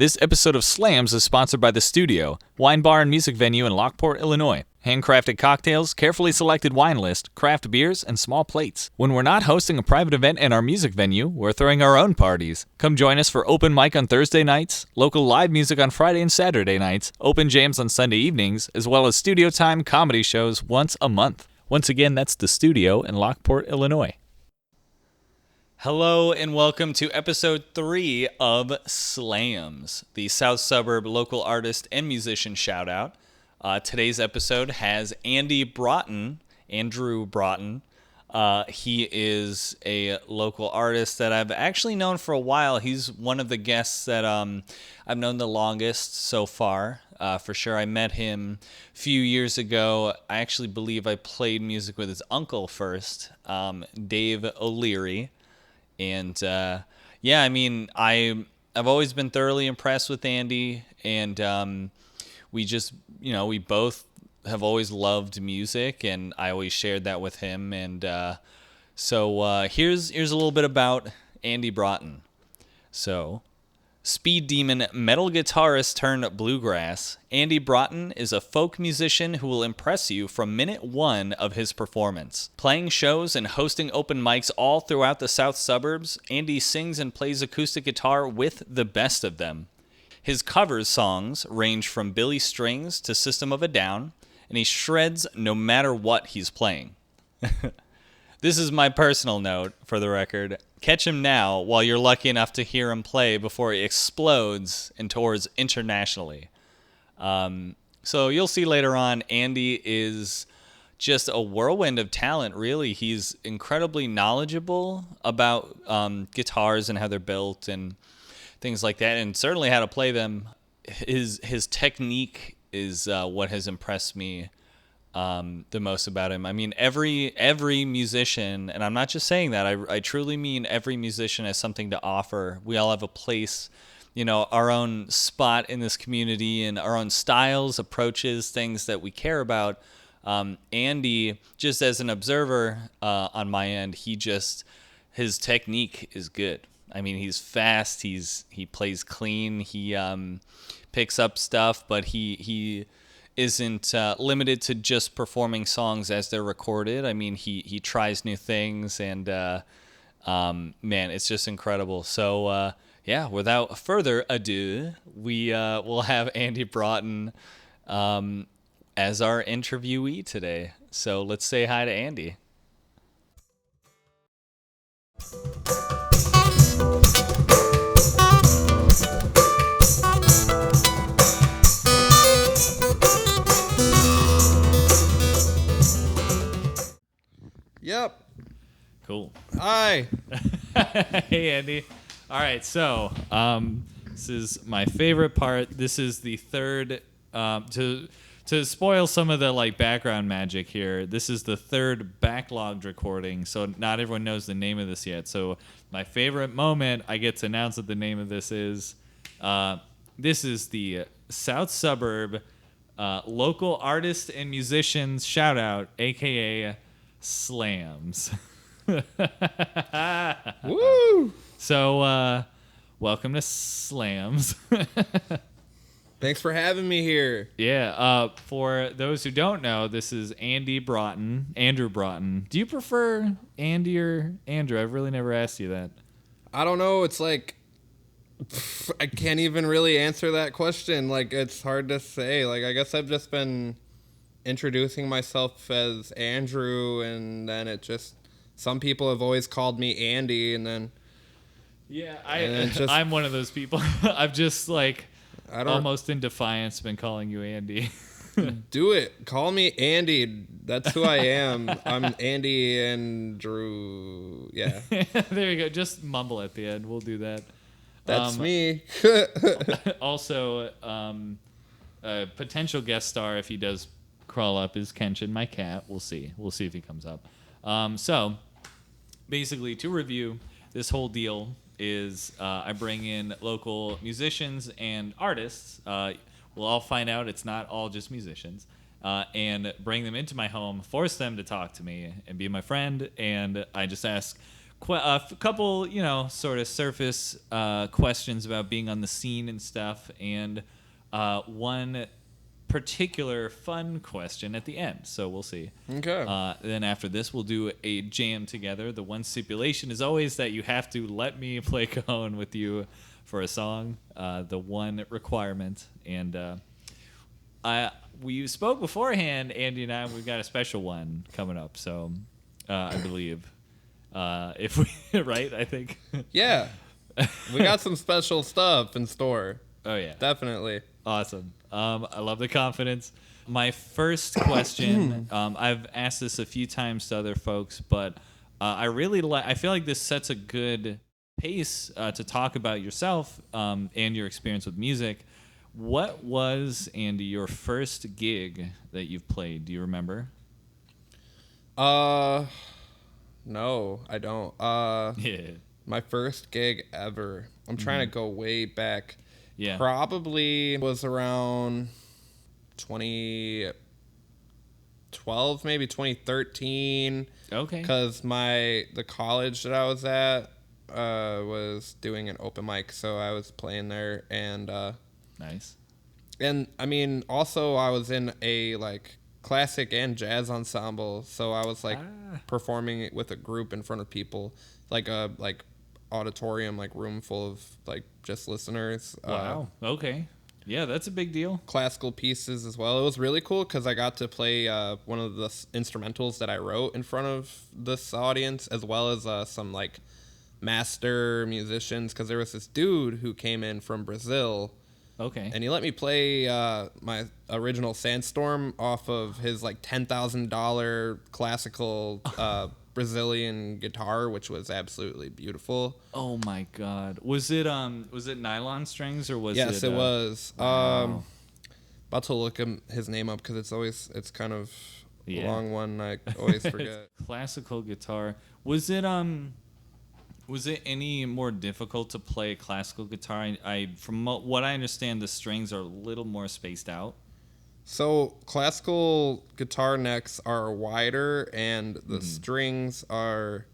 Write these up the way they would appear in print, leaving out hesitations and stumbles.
This episode of Slams is sponsored by The Studio, wine bar and music venue in Lockport, Illinois. Handcrafted cocktails, carefully selected wine list, craft beers, and small plates. When we're not hosting a private event in our music venue, we're throwing our own parties. Come join us for open mic on Thursday nights, local live music on Friday and Saturday nights, open jams on Sunday evenings, as well as studio time comedy shows once a month. Once again, that's The Studio in Lockport, Illinois. Hello and welcome to episode 3 of Slams, the South Suburb local artist and musician shout out. Today's episode has Andrew Broughton. He is a local artist that I've actually known for a while. He's one of the guests that I've known the longest so far. For sure, I met him a few years ago. I actually believe I played music with his uncle first, Dave O'Leary. And I've always been thoroughly impressed with Andy, and we both have always loved music, and I always shared that with him. And so here's a little bit about Andy Broughton. So, speed demon metal guitarist turned bluegrass, Andy Broughton is a folk musician who will impress you from minute one of his performance. Playing shows and hosting open mics all throughout the south suburbs, Andy sings and plays acoustic guitar with the best of them. His covers songs range from Billy Strings to System of a Down, and he shreds no matter what he's playing. This is my personal note, for the record. Catch him now while you're lucky enough to hear him play before he explodes and tours internationally. So you'll see later on, Andy is just a whirlwind of talent, really. He's incredibly knowledgeable about guitars and how they're built and things like that, and certainly how to play them. His technique is what has impressed me the most about him. I mean, every musician, and I'm not just saying that, I truly mean every musician has something to offer. We all have a place, our own spot in this community, and our own styles, approaches, things that we care about. Andy, just as an observer on my end, his technique is good. I mean, he's fast, he plays clean, he picks up stuff, but he isn't limited to just performing songs as they're recorded. I mean, he tries new things, and man, it's just incredible. So without further ado, we'll have Andy Broughton as our interviewee today. So let's say hi to Andy. Yep. Cool. Hi. Hey, Andy. All right, so this is my favorite part. This is the third, to spoil some of the background magic here, this is the third backlogged recording, so not everyone knows the name of this yet. So my favorite moment, I get to announce what the name of this is. This is the South Suburb local artist and musicians shout out, aka Slams. Woo! So, welcome to Slams. Thanks for having me here. Yeah, for those who don't know, this is Andrew Broughton. Do you prefer Andy or Andrew? I've really never asked you that. I don't know, it's I can't even really answer that question. It's hard to say. I guess I've just been introducing myself as Andrew, and then some people have always called me Andy, and then I'm one of those people. I've just almost in defiance been calling you Andy. Do it. Call me Andy. That's who I am. I'm Andy Andrew. Yeah. There you go. Just mumble at the end. We'll do that. That's me. Also, a potential guest star, if he does crawl up, is Kenshin, my cat. We'll see if he comes up. So basically, to review, this whole deal is I bring in local musicians and artists. We'll all find out it's not all just musicians, and bring them into my home, force them to talk to me and be my friend, and I just ask A couple, sort of surface questions about being on the scene and stuff, and one particular fun question at the end. So we'll see. Okay. Then after this, we'll do a jam together. The one stipulation is always that you have to let me play cajon with you for a song. The one requirement, and we spoke beforehand, Andy and I. We've got a special one coming up. So I believe. If we right, I think. Yeah, we got some special stuff in store. Oh yeah, Definitely. awesome. I love the confidence. My first question, I've asked this a few times to other folks, but I really like. I feel like this sets a good pace to talk about yourself and your experience with music. What was, Andy, your first gig that you've played? Do you remember? No, I don't. Yeah. My first gig ever. I'm trying to go way back. Yeah. Probably was around 2012, maybe 2013. Okay. Because the college that I was at was doing an open mic, so I was playing there, and Nice. and I mean, also I was in a like classic and jazz ensemble, so I was like performing it with a group in front of people, like a auditorium, like room full of like just listeners. Wow. Okay. Yeah, that's a big deal. Classical pieces as well. It was really cool because I got to play one of the instrumentals that I wrote in front of this audience, as well as some like master musicians, because there was this dude who came in from Brazil. Okay. And he let me play my original Sandstorm off of his like $10,000 classical Brazilian guitar, which was absolutely beautiful. Oh my God. Was it nylon strings or was it? Yes, it was. Wow. About to look his name up because it's kind of a Yeah. long one. I always forget. Classical guitar. Was it any more difficult to play classical guitar? From what I understand, the strings are a little more spaced out. So classical guitar necks are wider and the strings are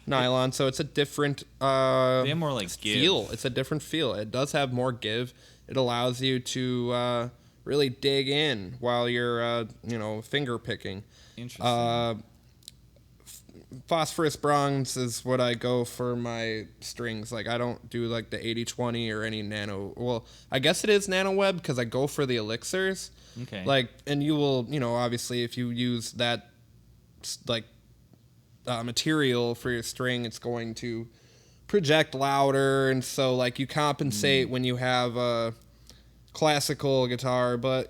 nylon, so it's a different They have more like feel. give. It's a different feel. It does have more give. It allows you to really dig in while you're finger picking. Interesting. Phosphorus bronze is what I go for my strings. Like, I don't do like the 80/20 or any nano. Well, I guess it is nano web because I go for the elixirs. Okay. Like, and you will, obviously if you use that like material for your string, it's going to project louder, and so like you compensate when you have a classical guitar, but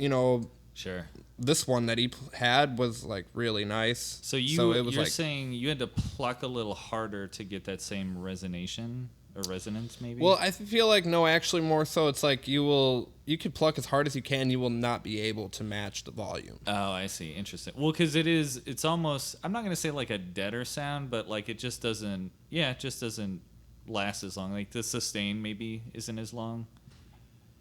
Sure. this one that he had was like really nice. So it was you're like, saying you had to pluck a little harder to get that same resonation or resonance, maybe? well, I feel like no, actually more so. It's like you could pluck as hard as you can. You will not be able to match the volume. Oh, I see. Interesting. Well, because it's almost, I'm not going to say like a deader sound, but like it just doesn't last as long. Like the sustain maybe isn't as long.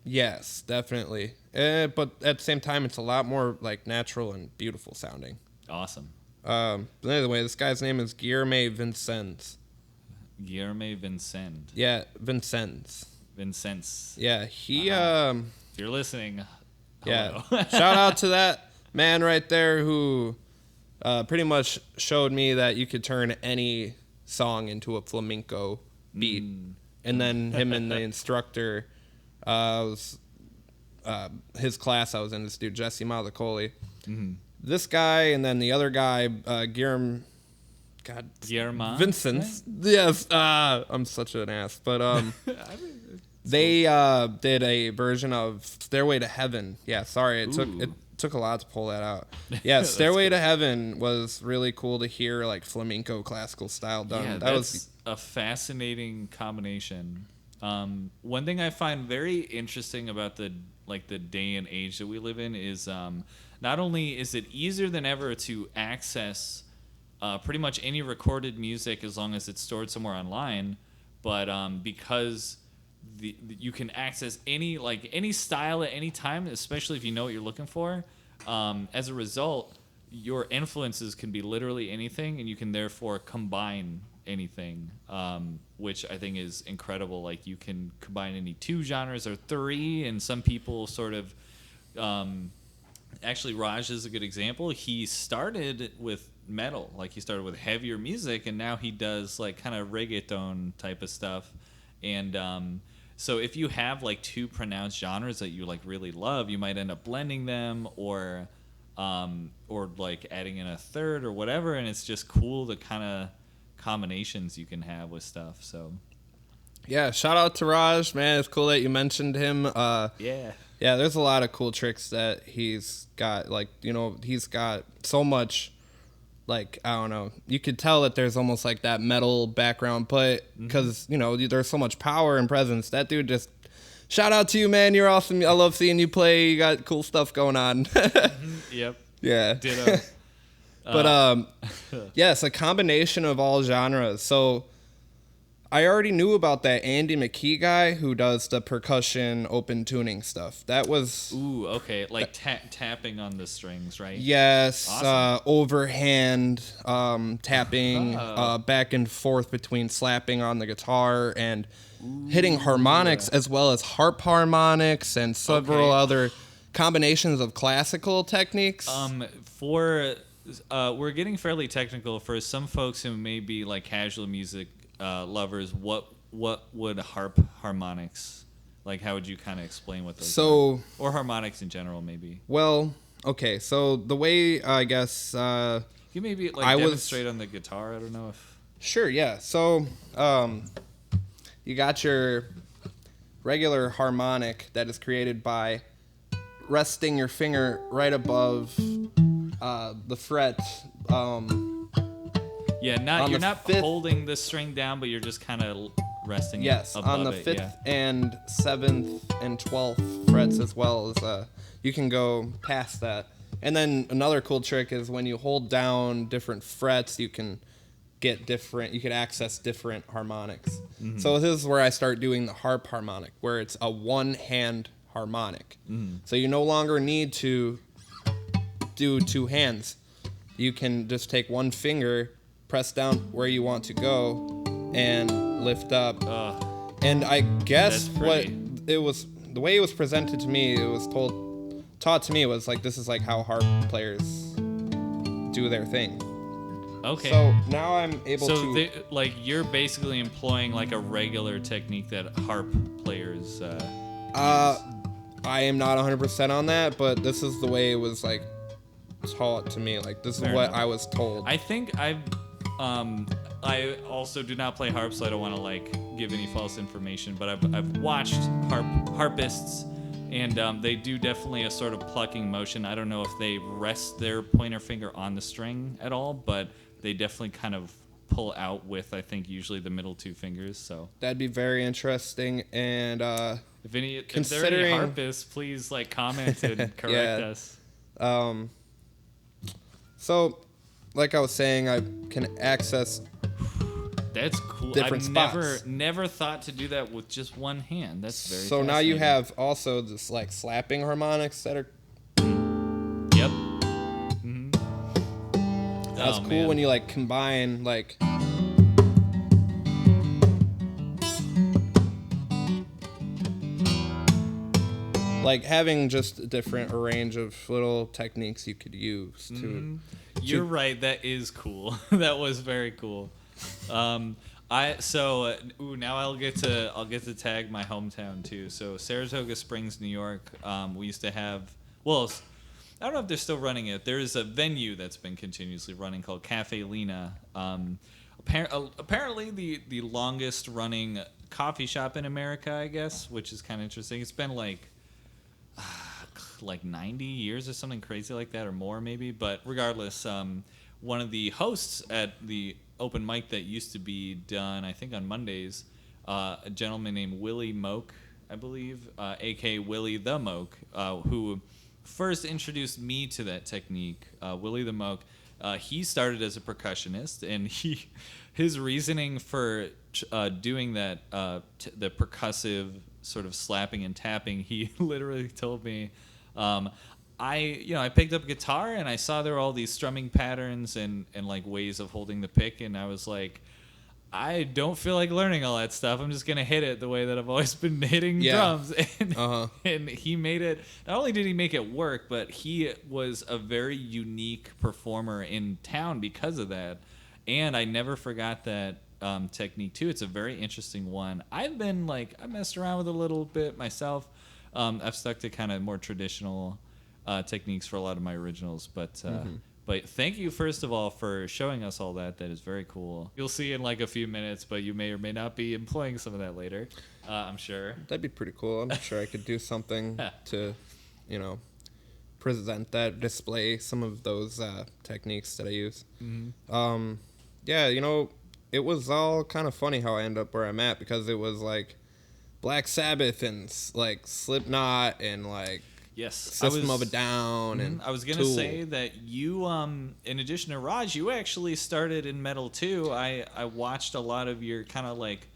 Yes, definitely. But at the same time, it's a lot more like natural and beautiful sounding. Awesome. But anyway, this guy's name is Guilherme Vincenz. Guilherme Vincent. Yeah, Vincenz. Vincenz. Yeah, he If you're listening, yeah. hello. Shout out to that man right there who pretty much showed me that you could turn any song into a flamenco beat. And then him and the instructor, was his class I was in, this dude Jesse Malacoli. This guy, and then the other guy, Guillermo Vincent. Yes, I'm such an ass. But they did a version of Stairway to Heaven. Yeah, sorry, it took a lot to pull that out. Yeah, Stairway to Heaven was really cool to hear, like flamenco classical style done. Yeah, that that's was a fascinating combination. One thing I find very interesting about the day and age that we live in is not only is it easier than ever to access pretty much any recorded music as long as it's stored somewhere online, but because you can access any style at any time, especially if you know what you're looking for. As a result, your influences can be literally anything, and you can therefore combine anything, which I think is incredible. Like you can combine any two genres or three, and some people sort of. Actually, Raj is a good example. He started with metal, like he started with heavier music, and now he does like kind of reggaeton type of stuff. And so, if you have like two pronounced genres that you like really love, you might end up blending them, or like adding in a third or whatever. And it's just cool the kind of combinations you can have with stuff. So Yeah, shout out to Raj, man. It's cool that you mentioned him. yeah. Yeah, there's a lot of cool tricks that he's got. Like, he's got so much, like, I don't know. You could tell that there's almost like that metal background, but because, there's so much power and presence. That dude just, shout out to you, man. You're awesome. I love seeing you play. You got cool stuff going on. Yep. Yeah. Ditto. But, yes, a combination of all genres. So I already knew about that Andy McKee guy who does the percussion open tuning stuff. That was... Ooh, okay. Like tapping on the strings, right? Yes, Awesome. overhand tapping, back and forth between slapping on the guitar and hitting harmonics, as well as harp harmonics and several Okay. other combinations of classical techniques. We're getting fairly technical for some folks who may be like casual music lovers. What would harp harmonics, like how would you kind of explain what those are? Or harmonics in general maybe? Well, okay, so the way I guess You maybe like I was- demonstrate on the guitar. I don't know if sure, yeah. So you got your regular harmonic that is created by resting your finger right above the fret. yeah, On you're the not fifth- holding the string down, but you're just kind of resting Yes, it above on the it. 5th Yeah. and 7th and 12th frets, as well as you can go past that. And then another cool trick is when you hold down different frets, you can access different harmonics. Mm-hmm. So this is where I start doing the harp harmonic, where it's a one-hand harmonic. Mm-hmm. So you no longer need to do two hands. You can just take one finger, press down where you want to go, and lift up. And I guess That's what pretty. it was, the way it was presented to me, it was taught to me was like, this is like how harp players do their thing. Okay. So now I'm able So to. like you're basically employing like a regular technique that harp players. I am not 100% on that, but this is the way it was like taught to me. Like this is Fair what enough. I was told. I think I also do not play harp, so I don't want to like give any false information. But I've watched harpists, and they do definitely a sort of plucking motion. I don't know if they rest their pointer finger on the string at all, but they definitely kind of pull out with, I think, usually the middle two fingers. So That'd be very interesting. And if there are any Considering- harpists, please like comment and correct Yeah. us. so, like I was saying, I can access. That's cool. Different I've spots. never thought to do that with just one hand. That's very So now you fascinating. have also this like slapping harmonics that are. Yep. That's cool when you like combine like. Like having just a different range of little techniques you could use to. You're right. That is cool. That was very cool. Now I'll get to tag my hometown too. So Saratoga Springs, New York. We used to have. Well, I don't know if they're still running it. There is a venue that's been continuously running called Cafe Lena. Apparently the longest running coffee shop in America, I guess, which is kind of interesting. It's been like 90 years or something crazy like that, or more maybe. But regardless, one of the hosts at the open mic that used to be done, I think on Mondays, a gentleman named Willie Moak, I believe, aka Willie the Moak, who first introduced me to that technique. Willie the Moak, he started as a percussionist, and his reasoning for doing that, the percussive sort of slapping and tapping, he literally told me, I picked up a guitar and I saw there were all these strumming patterns and like ways of holding the pick, and I was like, I don't feel like learning all that stuff. I'm just gonna hit it the way that I've always been hitting Yeah. drums. And, Uh-huh. and he made it. Not only did he make it work, but he was a very unique performer in town because of that. And I never forgot that technique too. It's a very interesting one. I messed around with it a little bit myself. I've stuck to kind of more traditional techniques for a lot of my originals, but. But thank you, first of all, for showing us all that. That is very cool. You'll see in like a few minutes, but you may or may not be employing some of that later, I'm sure. That'd be pretty cool. I'm sure I could do something to, present that, display some of those techniques that I use. Mm-hmm. Yeah, it was all kind of funny how I ended up where I'm at, because it was like Black Sabbath and like Slipknot and like Yes, System of a Down and I was gonna Tool. say that you, in addition to Raj, you actually started in metal too. I watched a lot of your kind of like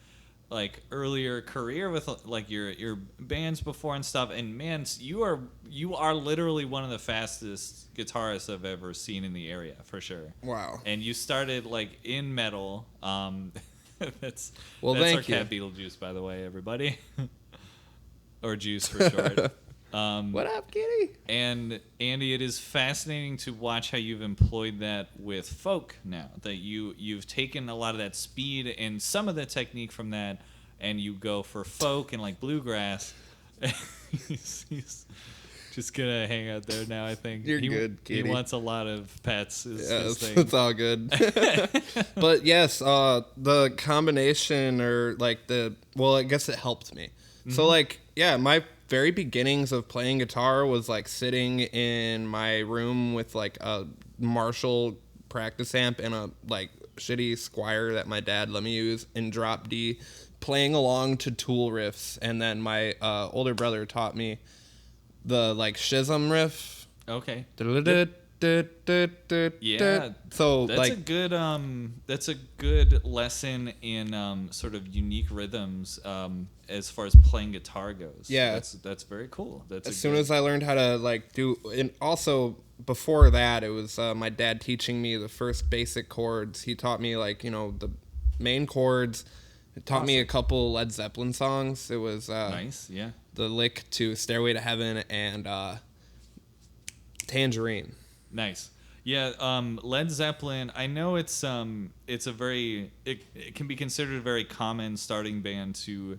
earlier career with like your bands before and stuff. And man, you are literally one of the fastest guitarists I've ever seen in the area for sure. Wow. And you started like in metal. That's thank our you. cat Beetlejuice, by the way, everybody, or Juice for short. What up, kitty? And Andy, it is fascinating to watch how you've employed that with folk now. That you've taken a lot of that speed and some of the technique from that, and you go for folk and like bluegrass. he's just gonna hang out there now. I think You're good, He kitty. wants a lot of pets. Is Yeah, his thing. it's all good. But yes, the combination I guess it helped me. So my very beginnings of playing guitar was like sitting in my room with like a Marshall practice amp and a like shitty Squire that my dad let me use in drop D, playing along to Tool riffs. And then my older brother taught me the like Schism riff. Okay. Yeah. So that's a good lesson in sort of unique rhythms as far as playing guitar goes. Yeah. That's very cool. As soon as I learned how to like do, and also before that, it was my dad teaching me the first basic chords. He taught me the main chords. It taught me a couple Led Zeppelin songs. It was nice, yeah. The lick to Stairway to Heaven and Tangerine. Nice. Yeah, Led Zeppelin, I know it can be considered a very common starting band to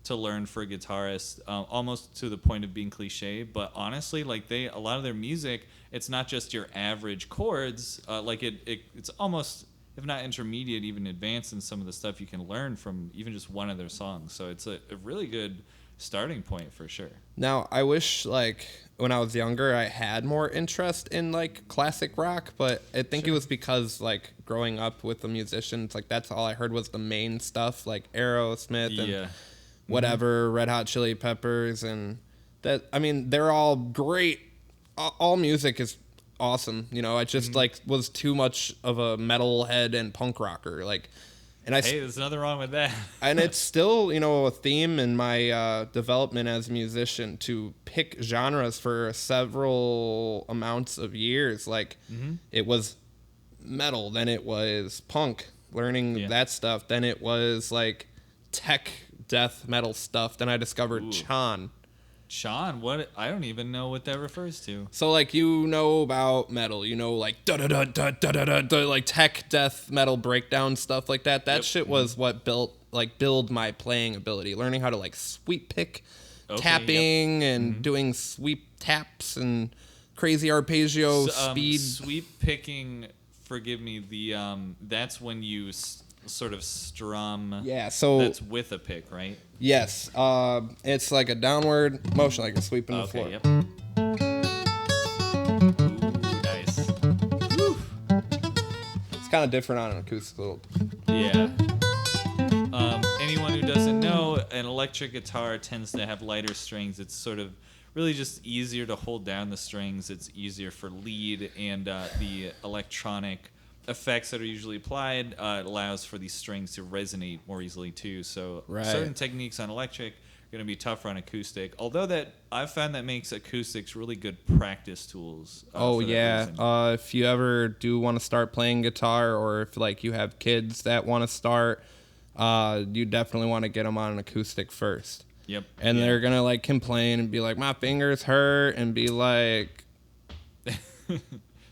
learn for a guitarist, almost to the point of being cliche, but honestly, like a lot of their music, it's not just your average chords, it's almost, if not intermediate, even advanced in some of the stuff you can learn from even just one of their songs. So it's a really good starting point for sure. Now, I wish when I was younger I had more interest in classic rock, but I think it was because growing up with the musicians, that's all I heard was the main stuff, like Aerosmith and whatever, Red Hot Chili Peppers, and that, I mean, they're all great. All music is awesome. I just was too much of a metalhead and punk rocker. Hey, there's nothing wrong with that. And it's still, a theme in my development as a musician to pick genres for several amounts of years. It was metal, then it was punk, learning that stuff. Then it was tech death metal stuff. Then I discovered Chan. Sean, what? I don't even know what that refers to. So about metal, da da da da da da da, tech death metal breakdown stuff like that. That shit was what build my playing ability. Learning how to sweep pick, tapping and doing sweep taps and crazy arpeggio speed. Sweep picking. Forgive me. That's when you sort of strum. Yeah. So that's with a pick, right? Yes. It's like a downward motion, like a sweep in the floor. Yep. Ooh, nice. Woo. It's kind of different on an acoustic. Yeah. Anyone who doesn't know, an electric guitar tends to have lighter strings. It's sort of really just easier to hold down the strings. It's easier for lead, and the electronic effects that are usually applied allows for these strings to resonate more easily too. So certain techniques on electric are going to be tougher on acoustic. Although that I've found that makes acoustics really good practice tools. If you ever do want to start playing guitar, or if you have kids that want to start, you definitely want to get them on an acoustic first. Yep. And they're gonna like complain and be like, my fingers hurt, and be like,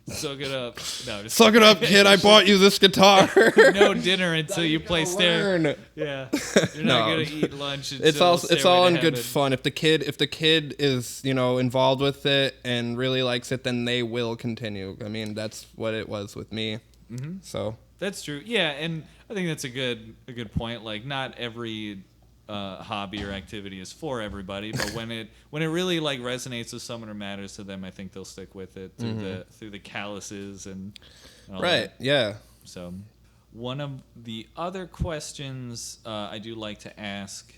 Suck it up. No, just suck it up, kid. I bought you this guitar. no dinner until you play stair. Yeah, you're not gonna eat lunch. It's all in good fun. If the kid is involved with it and really likes it, then they will continue. I mean, that's what it was with me. Mm-hmm. So that's true. Yeah, and I think that's a good point. Like, not every hobby or activity is for everybody, but when it really like resonates with someone or matters to them, I think they'll stick with it through the calluses and all right. that. Yeah. So one of the other questions I do like to ask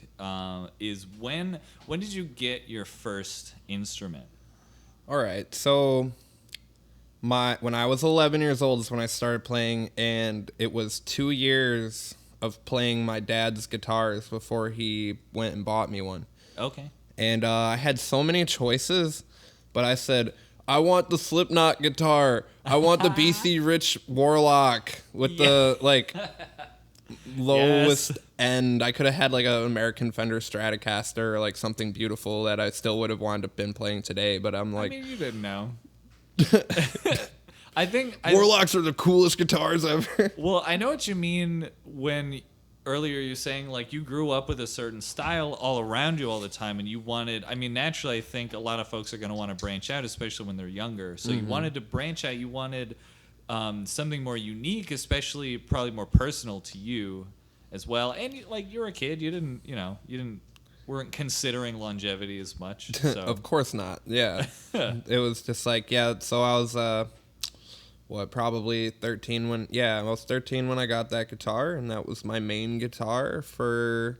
is when did you get your first instrument? All right. So when I was 11 years old is when I started playing, and it was 2 years of playing my dad's guitars before he went and bought me one. Okay. And I had so many choices, but I said, I want the Slipknot guitar. I want the BC Rich Warlock with the like lowest end. I could have had like an American Fender Stratocaster or like something beautiful that I still would have wound up been playing today, but I'm like, I mean, you didn't know. I think Warlocks are the coolest guitars ever. Well, I know what you mean when earlier you're saying like you grew up with a certain style all around you all the time, and you wanted. I mean, naturally, I think a lot of folks are going to want to branch out, especially when they're younger. So you wanted to branch out. You wanted something more unique, especially probably more personal to you as well. And like you're a kid, you didn't weren't considering longevity as much. So. Of course not. Yeah, it was just like So I was. Probably 13 when, I was 13 when I got that guitar, and that was my main guitar for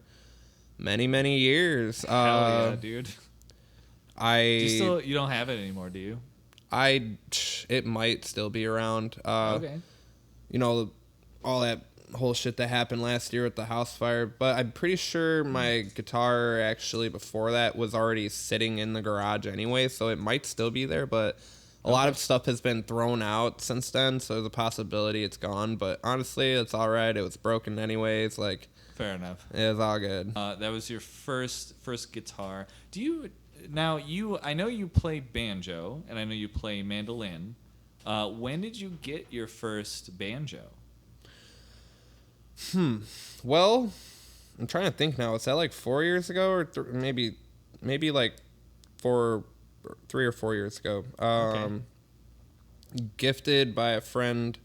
many, many years. Hell yeah, dude. You don't have it anymore, do you? It might still be around. Okay. All that whole shit that happened last year with the house fire, but I'm pretty sure my guitar actually before that was already sitting in the garage anyway, so it might still be there, but a lot of stuff has been thrown out since then, so there's a possibility it's gone. But honestly, it's all right. It was broken anyways. Like, fair enough. It was all good. That was your first guitar. I know you play banjo, and I know you play mandolin. When did you get your first banjo? Well, I'm trying to think now. Was that like 4 years ago, or maybe like 3 or 4 years ago. Okay. Gifted by a friend.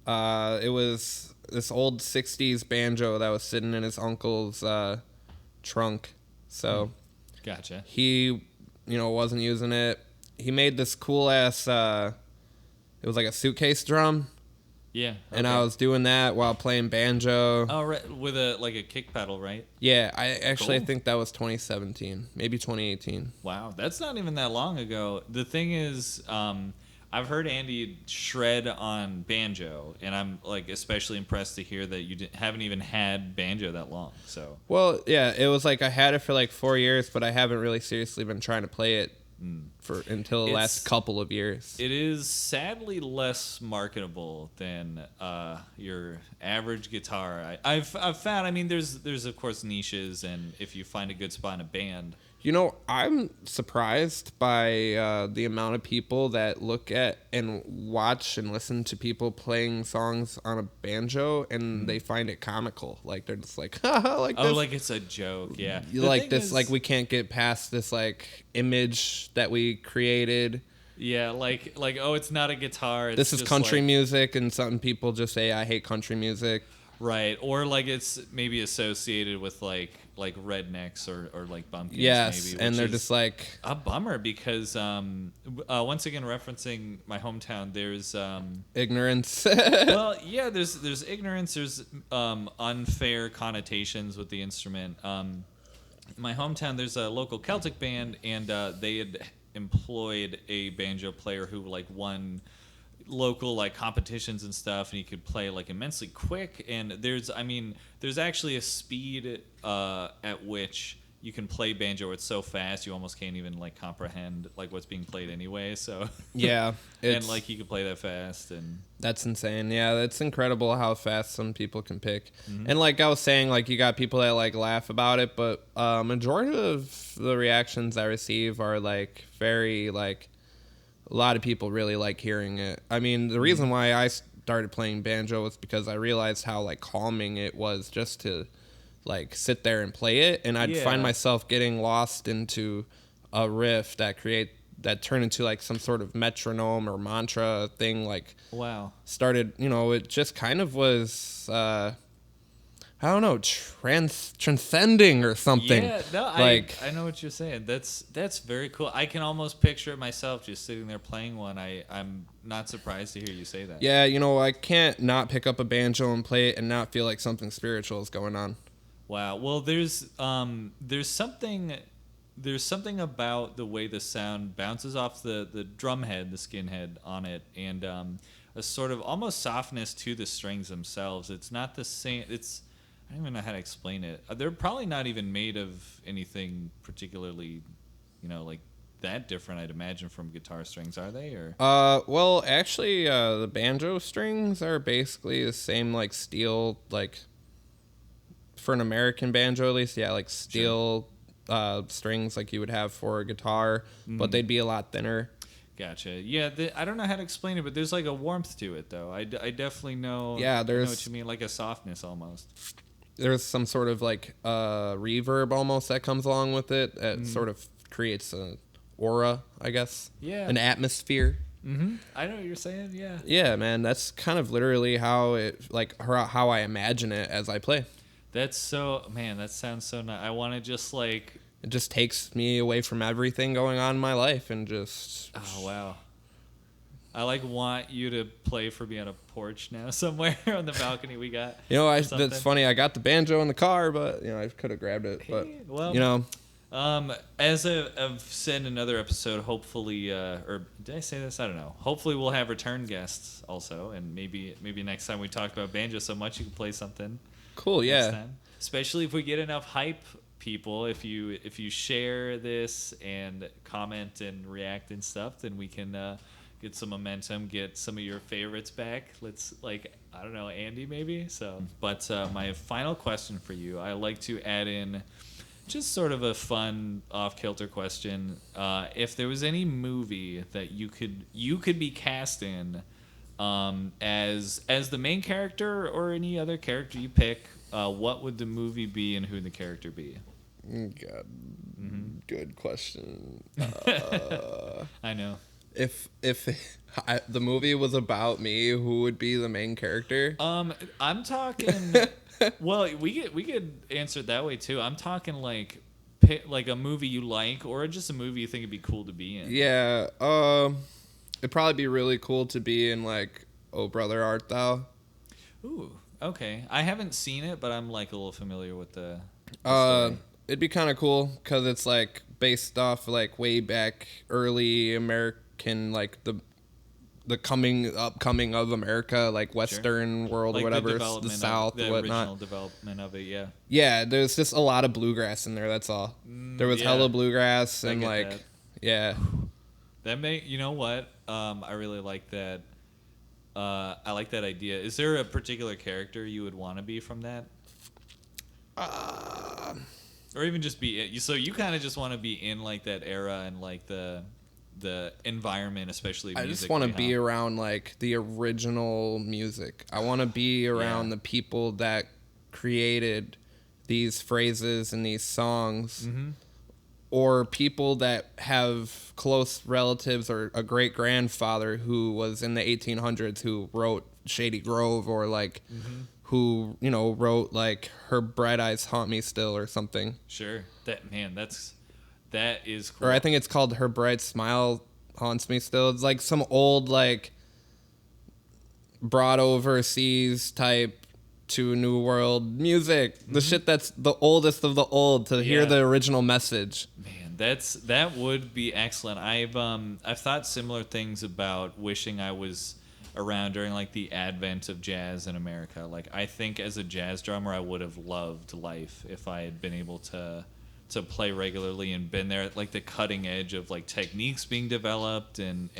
It was this old 60s banjo that was sitting in his uncle's trunk. So gotcha. He wasn't using it. He made this cool ass it was like a suitcase drum. Yeah. Okay. And I was doing that while playing banjo. Oh, right. With a kick pedal, right? Yeah, I Cool. think that was 2017, maybe 2018. Wow, that's not even that long ago. The thing is, I've heard Andy shred on banjo, and I'm like especially impressed to hear that you haven't even had banjo that long. So. Well, yeah, it was like I had it for like 4 years, but I haven't really seriously been trying to play it until the last couple of years. It is sadly less marketable than your average guitar. I've found. I mean, there's of course niches, and if you find a good spot in a band. I'm surprised by the amount of people that look at and watch and listen to people playing songs on a banjo, and they find it comical. Like, they're just like, haha, like this. Oh, like it's a joke, yeah. Like this, like we can't get past this like image that we created. Yeah, like oh, it's not a guitar. It's this is just country like, music, and some people just say, I hate country music. Right, or like it's maybe associated with like rednecks or like bumpkins. Yes, maybe, and they're just like a bummer because once again referencing my hometown, there's ignorance. Well, yeah, there's ignorance. There's unfair connotations with the instrument. In my hometown, there's a local Celtic band, and they had employed a banjo player who like won local like competitions and stuff, and he could play like immensely quick, and there's actually a speed at which you can play banjo. It's so fast you almost can't even like comprehend like what's being played anyway. So Yeah, and it's like he could play that fast and that's insane. Yeah, that's incredible how fast some people can pick. mm-hmm. And like I was saying, like you got people that like laugh about it, but majority of the reactions I receive are like very like a lot of people really like hearing it. I mean, the reason why I started playing banjo was because I realized how like calming it was just to like sit there and play it, and I'd find Yeah. myself getting lost into a riff that turned into like some sort of metronome or mantra thing. Like Wow. started, it just kind of was I don't know, transcending or something. Yeah, no, Like I know what you're saying. That's very cool. I can almost picture it myself just sitting there playing one. I'm not surprised to hear you say that. yeah, I can't not pick up a banjo and play it and not feel like something spiritual is going on. Wow. Well, there's something about the way the sound bounces off the drum head, the skin head on it, and a sort of almost softness to the strings themselves. It's not the same. I don't even know how to explain it. They're probably not even made of anything particularly, like that different. I'd imagine from guitar strings, are they? Or Well, actually, the banjo strings are basically the same, like steel, like for an American banjo at least, yeah, like steel strings like you would have for a guitar, but they'd be a lot thinner. Gotcha. Yeah, I don't know how to explain it, but there's like a warmth to it, though. I definitely know. Yeah, I know there's what you mean, like a softness almost. there's some sort of like reverb almost that comes along with it that sort of creates an aura, I guess. Yeah. An atmosphere. Mm-hmm. I know what you're saying. Yeah. Yeah, man, that's kind of literally how it how I imagine it as I play. That's so, man, that sounds so nice. I want to just like, It just takes me away from everything going on in my life and just oh, wow. I like want you to play for me on a porch now somewhere on the balcony we got. that's funny. I got the banjo in the car, but I could have grabbed it. But Well, as I've said in another episode, hopefully, or did I say this? I don't know. Hopefully, we'll have return guests also, and maybe next time we talk about banjo so much, you can play something. cool. Next Yeah. time. Especially if we get enough hype, people. If you share this and comment and react and stuff, then we can get some momentum, get some of your favorites back. Let's I don't know, Andy maybe. So, but my final question for you, I like to add in just sort of a fun off-kilter question. If there was any movie that you could be cast in as the main character or any other character you pick, what would the movie be and who would the character be? God, good question. I know. If the movie was about me, who would be the main character? I'm talking. Well, we could answer it that way too. I'm talking like a movie you like, or just a movie you think it'd be cool to be in. Yeah. It'd probably be really cool to be in like Oh Brother Art Thou. Ooh, okay. I haven't seen it, but I'm like a little familiar with the story. It'd be kind of cool because it's like based off like way back early American, like the upcoming of America, like Western world Like or whatever, the development South the or whatnot. original development of it, yeah. Yeah, there's just a lot of bluegrass in there. That's all. There was yeah. hella bluegrass I and get like, that. yeah. You know what? I really like that. I like that idea. Is there a particular character you would want to be from that? Or even just be so you kind of just want to be in like that era and like the environment, especially I musically, just want to be around like the original music. I want to be around the people that created these phrases and these songs, or people that have close relatives or a great grandfather who was in the 1800s who wrote Shady Grove, or like who wrote like Her Bright Eyes Haunt Me Still or something. Sure, that is cool. Or I think it's called Her Bright Smile Haunts Me Still. It's like some old like brought overseas type to a new world music. The shit that's the oldest of the old to hear the original message. Man, that would be excellent. I've thought similar things about wishing I was around during like the advent of jazz in America. Like I think as a jazz drummer I would have loved life if I had been able to to play regularly and been there at like the cutting edge of like techniques being developed and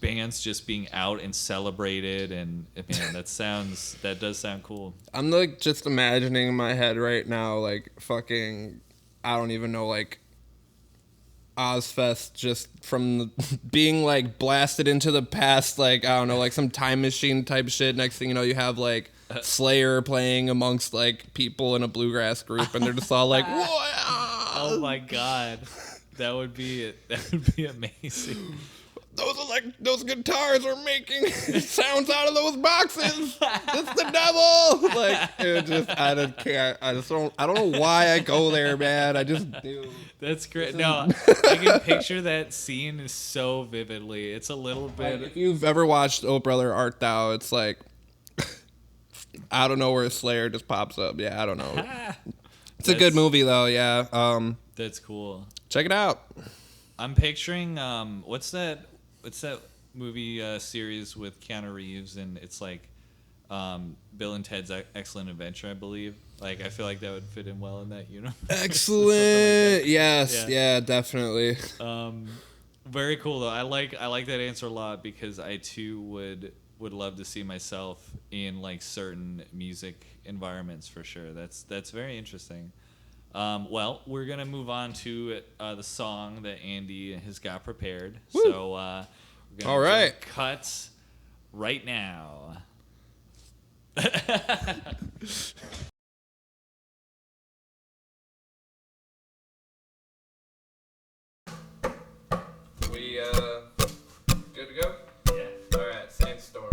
bands just being out and celebrated. And man, that does sound cool. I'm like just imagining in my head right now, like fucking, I don't even know, like Ozfest just from being like blasted into the past, like I don't know, like some time machine type shit. Next thing you know, you have like Slayer playing amongst like people in a bluegrass group, and they're just all like, "Wow!" Oh my god, that would be amazing. Those guitars are making sounds out of those boxes. It's the devil. Like it just, I don't care. I don't know why I go there, man. I just do. That's great. No, I can picture that scene so vividly. It's a little bit. Like, if you've ever watched Oh Brother Art Thou, it's like I don't know where Slayer just pops up. Yeah, I don't know. It's a good movie though. Yeah. That's cool. Check it out. I'm picturing what's that movie series with Keanu Reeves, and it's like Bill and Ted's Excellent Adventure, I believe. Like I feel like that would fit in well in that universe. Excellent. Like Yes. Yeah. Definitely. Very cool though. I like that answer a lot because I too would love to see myself in like certain music environments for sure. That's very interesting. Well, we're gonna move on to the song that Andy has got prepared. Woo. So we're gonna all right, cuts right now. We good to go? Yeah. All right, Sandstorm.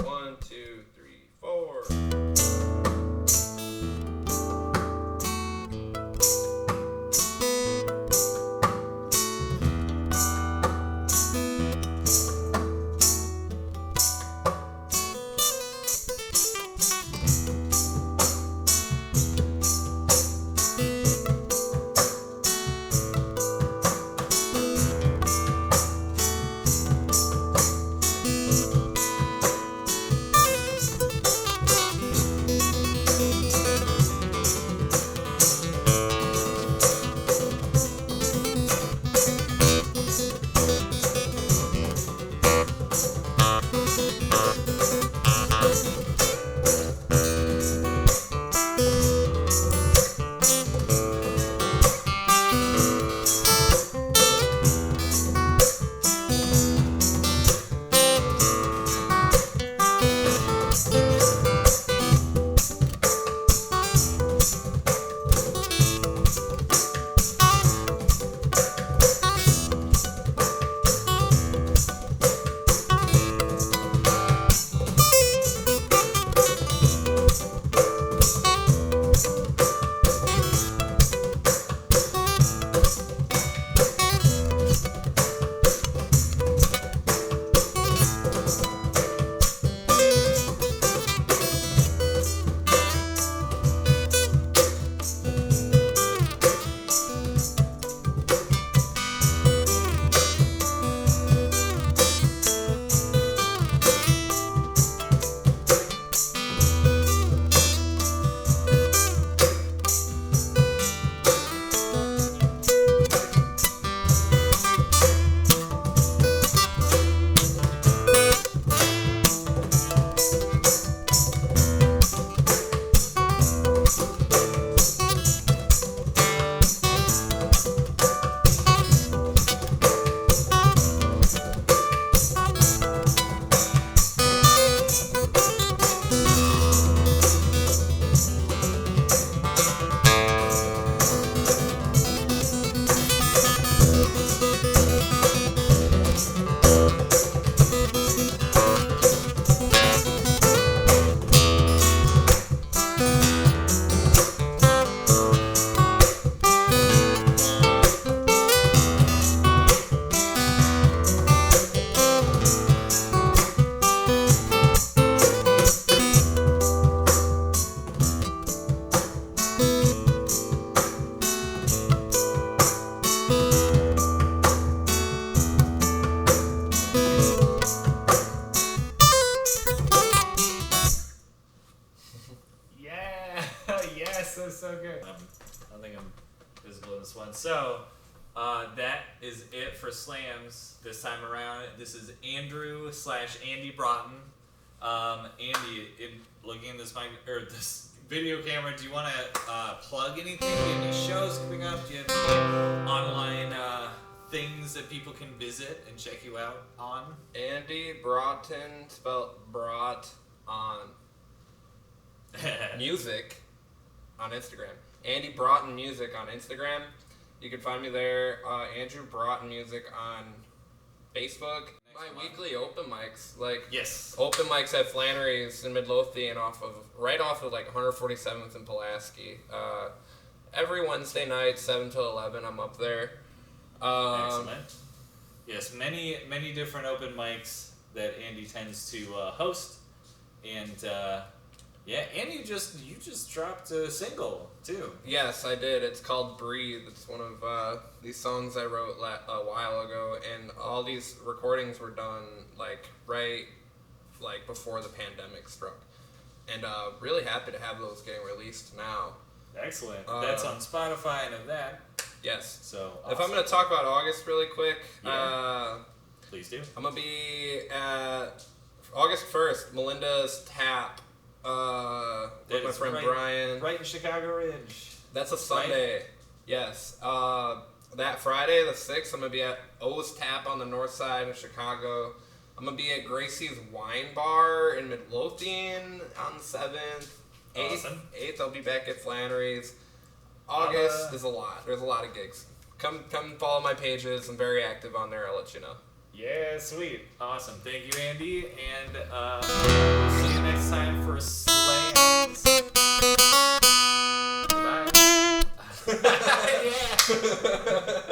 1, 2, 3, 4. is it for slams this time around. This is Andrew/Andy Broughton. Andy, looking at this mic or this video camera, do you want to plug anything? Do you have any shows coming up? Do you have any online things that people can visit and check you out on? Andy Broughton, spelled Brought on music on Instagram. Andy Broughton Music on Instagram. You can find me there. Andrew Broughton Music on Facebook. My weekly open mics, yes, open mics at Flannery's in Midlothian, right off of like 147th and Pulaski. Every Wednesday night, 7 to 11, I'm up there. Excellent. Yes, many different open mics that Andy tends to host, and and you just dropped a single too. Yes, I did. It's called Breathe. It's one of these songs I wrote a while ago, and all these recordings were done right before the pandemic struck, and really happy to have those getting released now. Excellent. That's on Spotify and of that. Yes. So awesome. If I'm going to talk about August really quick, please do. I'm going to be at August 1st, Melinda's Tap. With my friend Brian. Right in Chicago Ridge. That's a Sunday. Right? Yes. That Friday, the 6th, I'm going to be at O's Tap on the north side of Chicago. I'm going to be at Gracie's Wine Bar in Midlothian on the 7th. 8th, I'll be back at Flannery's. August is a lot. There's a lot of gigs. Come follow my pages. I'm very active on there. I'll let you know. Yeah, sweet. Awesome. Thank you, Andy. And see you next time for slams. Bye. Yeah.